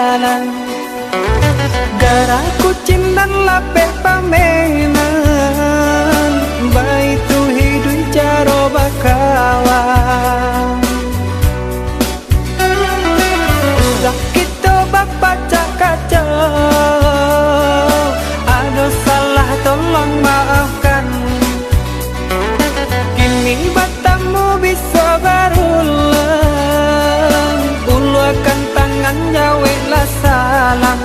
jalan. Gara kucing dan lape pamenan, baitu hidup caro bakawan. Sakit bapak kaca, ada salah tolong maafkan. Kini batamu bisa berulang, ulurkan tangan jawablah salam.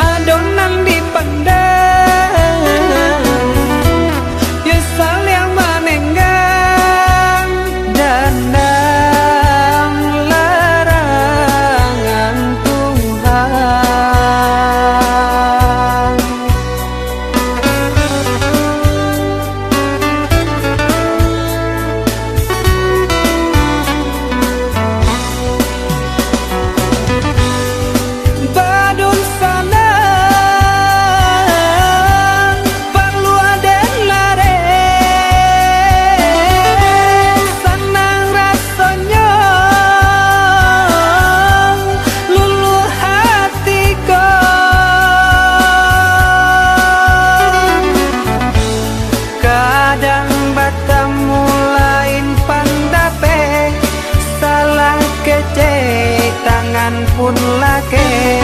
Adonan dipandang, nyesal yang menenggang, dandang larangan Tuhan. Badun sana perlu ada lare, senang rasanya luluh hatiku. Kadang batamu lain pandape, salah kece tangan pun lake.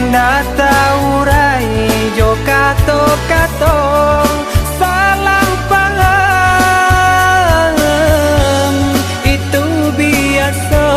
Data urai jo kato-kato, salah paham itu biasa.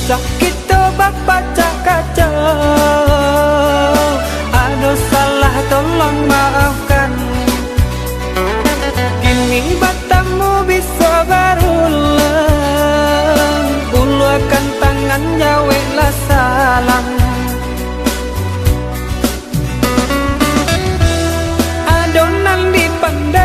Sakit bapak kaca, ada salah tolong maafkan. Kini batamu bisa berulang, ulurkan tangan jawablah salam. Adonan dipandang,